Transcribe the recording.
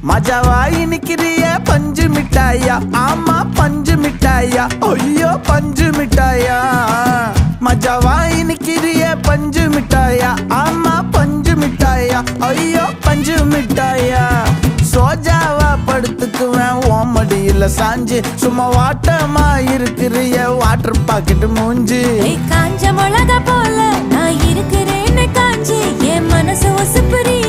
மஜாவாய் நிக்கிறிய பஞ்சு மிட்டாயா, ஆமா பஞ்சு மிட்டாயா, ஐயோ பஞ்சு மிட்டாயா. மஜாவாய் நிக்கிறிய பஞ்சு மிட்டாயா, ஆமா பஞ்சு மிட்டாயா, ஐயோ பஞ்சு மிட்டாயா. சோஜாவா படுத்துக்குவேன் ஓமடியில சாஞ்சு, சும்மா வாட்டமா இருக்கிறிய வாட்டர் பாக்கெட் மூஞ்சி. காஞ்ச மிளகா போல நான் இருக்கிறேன்னு காஞ்சி என் மனசு ஒசுப்புரிய